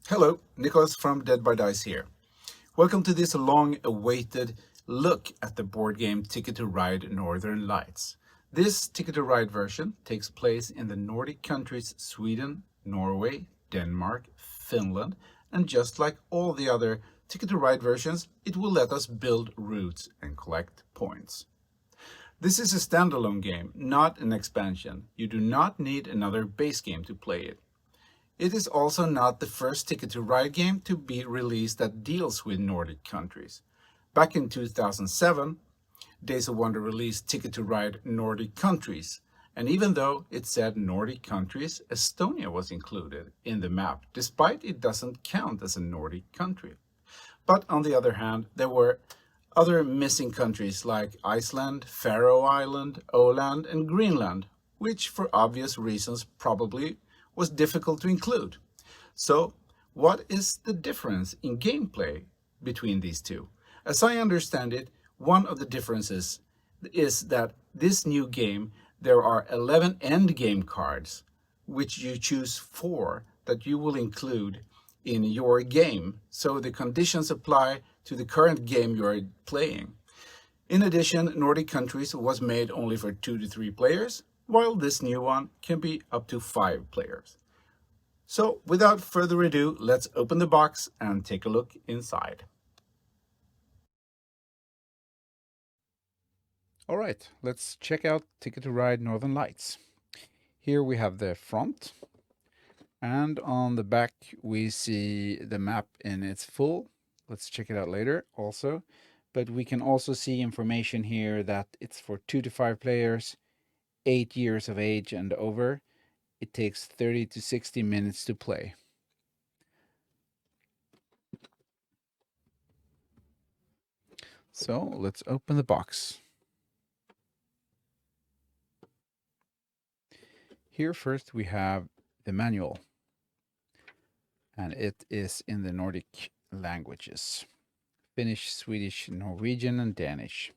Hello, Nicholas from Dead by Dice here. Welcome to this long-awaited look at the board game Ticket to Ride Northern Lights. This Ticket to Ride version takes place in the Nordic countries Sweden, Norway, Denmark, Finland, and just like all the other Ticket to Ride versions, it will let us build routes and collect points. This is a standalone game, not an expansion. You do not need another base game to play it. It is also not the first Ticket to Ride game to be released that deals with Nordic countries. Back in 2007, Days of Wonder released Ticket to Ride Nordic Countries, and even though it said Nordic countries, Estonia was included in the map, despite it doesn't count as a Nordic country. But on the other hand, there were other missing countries like Iceland, Faroe Island, Åland, and Greenland, which for obvious reasons probably was difficult to include. So, what is the difference in gameplay between these two? As I understand it, one of the differences is that this new game, there are 11 end game cards, which you choose 4 that you will include in your game, so the conditions apply to the current game you are playing. In addition, Nordic countries was made only for 2 to 3 players, while this new one can be up to 5 players. So, without further ado, let's open the box and take a look inside. All right, let's check out Ticket to Ride Northern Lights. Here we have the front, and on the back we see the map in its full. Let's check it out later also. But we can also see information here that it's for 2 to 5 players, 8 years of age and over. It takes 30 to 60 minutes to play. So let's open the box. Here first we have the manual, and it is in the Nordic languages: Finnish, Swedish, Norwegian, and Danish.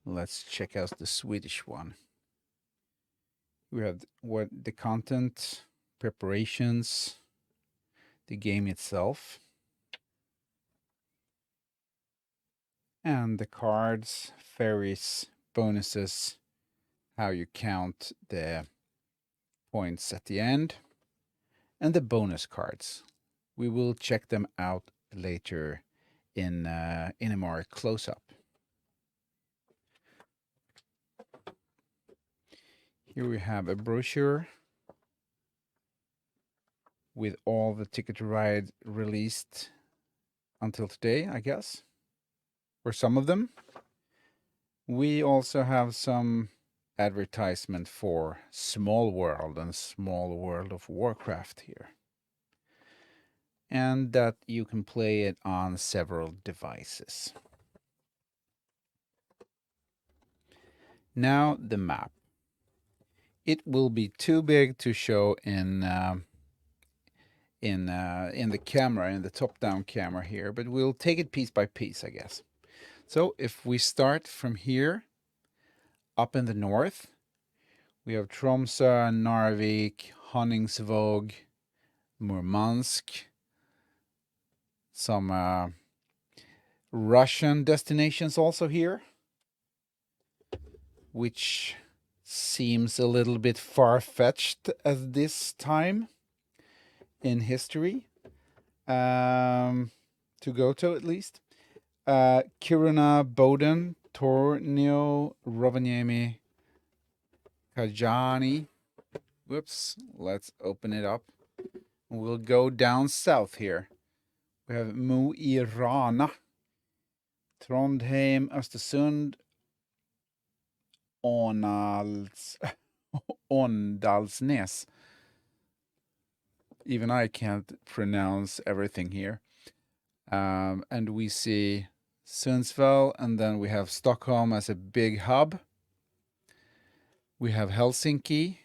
Let's check out the Swedish one. We have what the content, preparations, the game itself, and the cards, fairies, bonuses, how you count the points at the end, and the bonus cards. We will check them out later in a more close-up. Here we have a brochure with all the Ticket to Ride released until today, I guess, or some of them. We also have some advertisement for Small World and Small World of Warcraft here, and that you can play it on several devices. Now the map. It will be too big to show in the camera, in the top-down camera here, but we'll take it piece by piece, I guess. So if we start from here, up in the north, we have Tromsø, Narvik, Honningsvåg, Murmansk, some Russian destinations also here, which seems a little bit far-fetched at this time in history, to go to at least. Kiruna, Boden, Tornio, Rovaniemi, Kajani. Whoops, let's open it up. We'll go down south here. We have Mo i Rana, Trondheim, Östersund, Åndalsnes. Even I can't pronounce everything here. And we see Sundsvall, and then we have Stockholm as a big hub. We have Helsinki,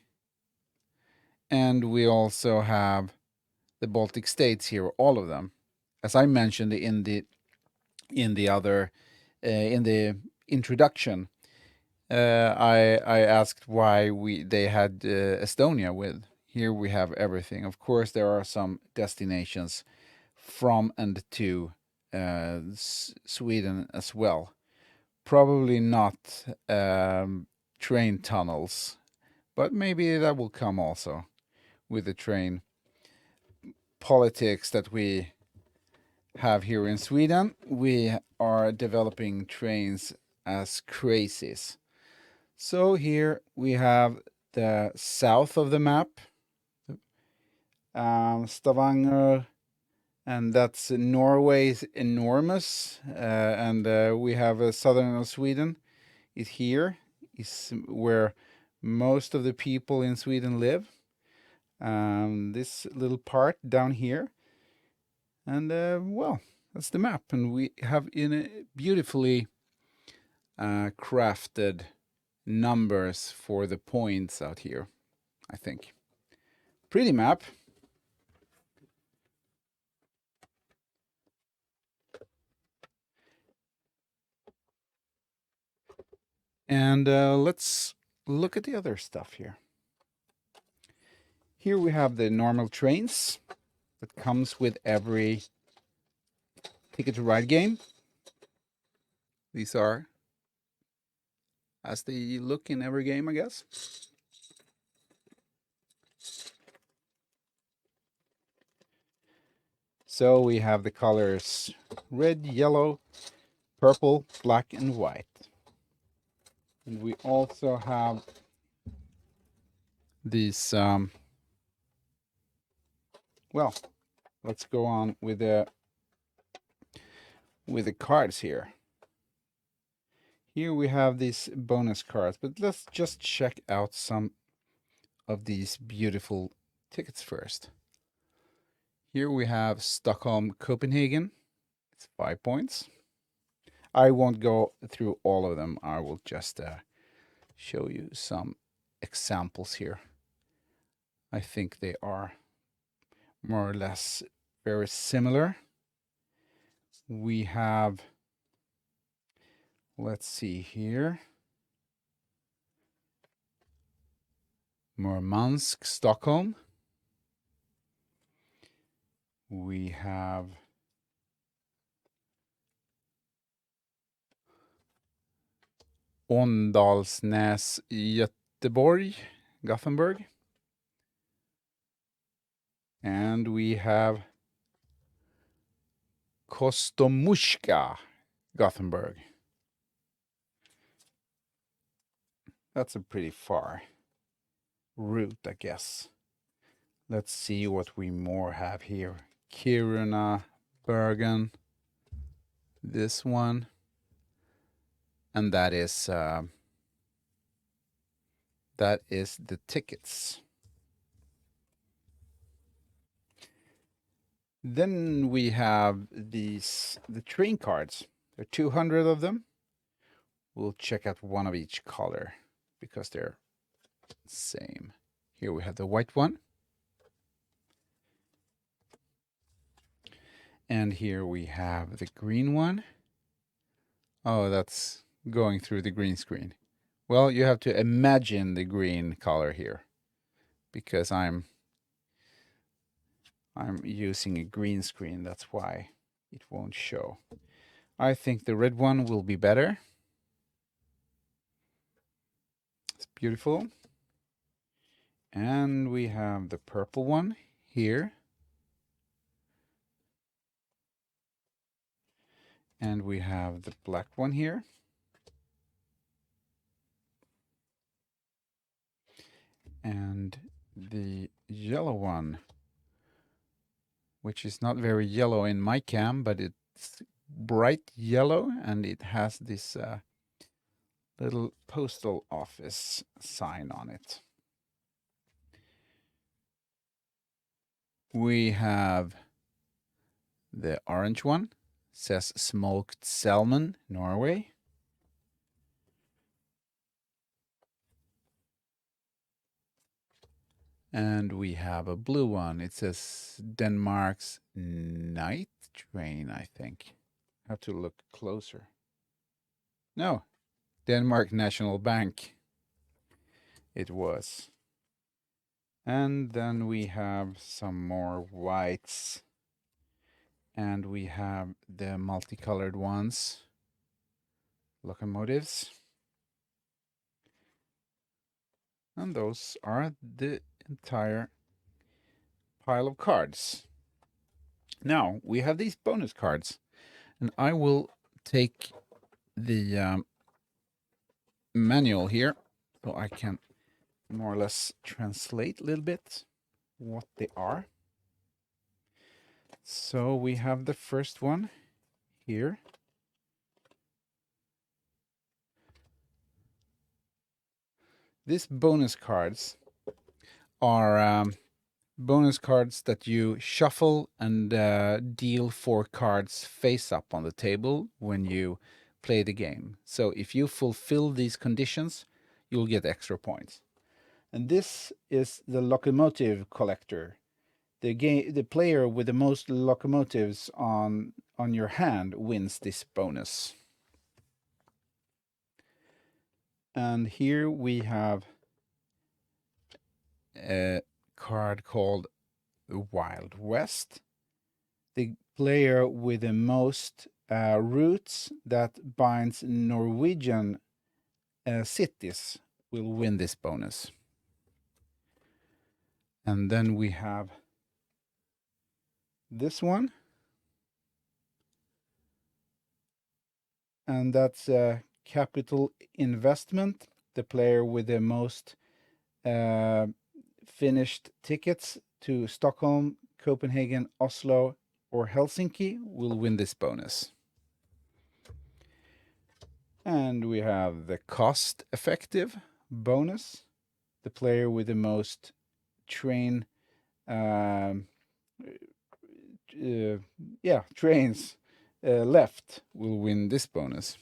and we also have the Baltic states here, all of them. As I mentioned in the introduction, I asked why they had Estonia with Here we have everything. Of course, there are some destinations from and to Sweden as well. Probably not train tunnels, but maybe that will come also with the train politics that we have here in Sweden. We are developing trains as crazies. So here we have the south of the map, Stavanger, and that's Norway is enormous. And we have southern Sweden is here, is where most of the people in Sweden live. This little part down here, and well, that's the map, and we have in a beautifully crafted numbers for the points out here. I think pretty map. And let's look at the other stuff here. Here we have the normal trains that comes with every Ticket to Ride game. These are as they look in every game, I guess. So we have the colors red, yellow, purple, black, and white. And we also have these, well, let's go on with the cards here. Here we have these bonus cards, but let's just check out some of these beautiful tickets first. Here we have Stockholm, Copenhagen. It's 5 points. I won't go through all of them. I will just show you some examples here. I think they are more or less very similar. We have, let's see here, Murmansk, Stockholm. We have Åndalsnäs, Göteborg, Gothenburg. And we have Kostomushka, Gothenburg. That's a pretty far route, I guess. Let's see what we more have here. Kiruna, Bergen, this one, and that is the tickets. Then we have the train cards. There are 200 of them. We'll check out one of each color because they're same. Here we have the white one. And here we have the green one. Oh, that's going through the green screen. Well, you have to imagine the green color here because I'm using a green screen. That's why it won't show. I think the red one will be better. It's beautiful. And we have the purple one here. And we have the black one here. And the yellow one, which is not very yellow in my cam, but it's bright yellow, and it has this little postal office sign on it. We have the orange one, says smoked salmon, Norway. And we have a blue one. It says Denmark's night train, I think. Have to look closer. No, Denmark National Bank. It was. And then we have some more whites. And we have the multicolored ones, locomotives. And those are the entire pile of cards. Now we have these bonus cards, and I will take the manual here so I can more or less translate a little bit what they are. So we have the first one here. These bonus cards are bonus cards that you shuffle and deal 4 cards face up on the table when you play the game. So if you fulfill these conditions, you'll get extra points. And this is the locomotive collector. The player with the most locomotives on your hand wins this bonus. And here we have a card called Wild West. The player with the most routes that binds Norwegian cities will win this bonus. And then we have this one. And that's capital investment. The player with the most finished tickets to Stockholm, Copenhagen, Oslo, or Helsinki will win this bonus. And we have the cost effective bonus. The player with the most trains left will win this bonus.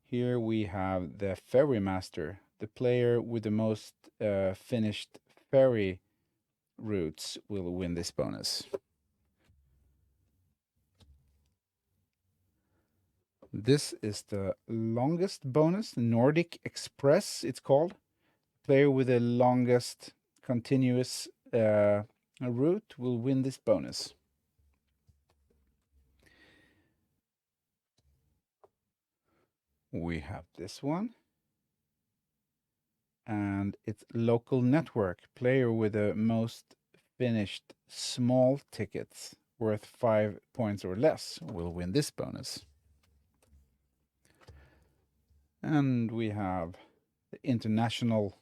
Here we have the ferry master. The player with the most finished ferry routes will win this bonus. This is the longest bonus, Nordic Express, it's called. Player with the longest continuous route will win this bonus. We have this one. And it's local network. Player with the most finished small tickets worth 5 points or less will win this bonus. And we have the international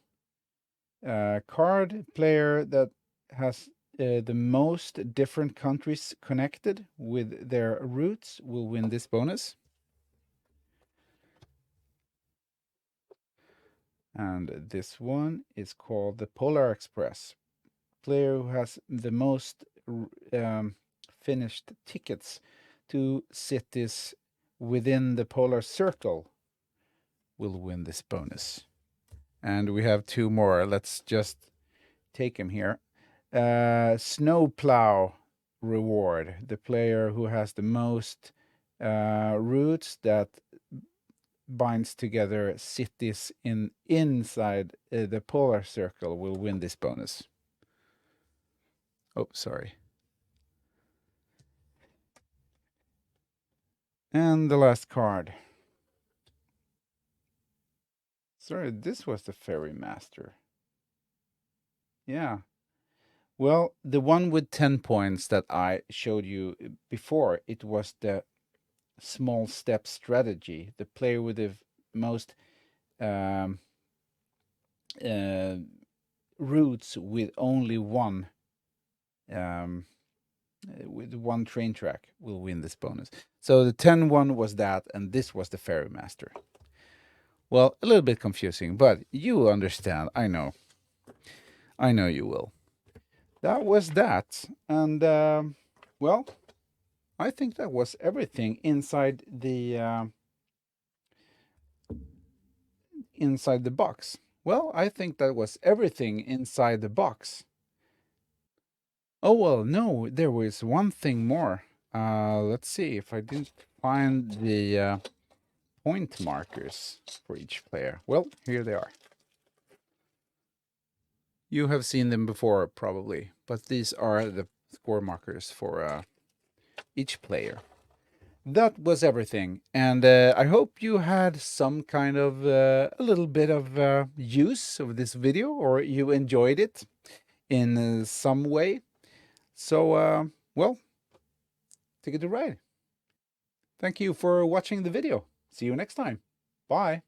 card. Player that has the most different countries connected with their routes will win this bonus. And this one is called the Polar Express. Player who has the most finished tickets to cities within the polar circle will win this bonus. And we have 2 more. Let's just take them here. Snowplow reward. The player who has the most routes that binds together cities inside the polar circle will win this bonus. Oh, sorry. And the last card. Sorry, this was the ferry master. Yeah. Well, the one with 10 points that I showed you before, it was the small step strategy. The player with the most routes with only one train track will win this bonus. So the 10 one was that, and this was the ferry master. Well, a little bit confusing, but you understand. I know you will. That was that. And, well, I think that was everything inside the box. Well, I think that was everything inside the box. Oh, well, no, there was one thing more. Let's see if I didn't find the point markers for each player. Well, here they are. You have seen them before, probably, but these are the score markers for each player. That was everything, and I hope you had some kind of a little bit of use of this video, or you enjoyed it in some way. So, well, Ticket to Ride. Thank you for watching the video. See you next time. Bye.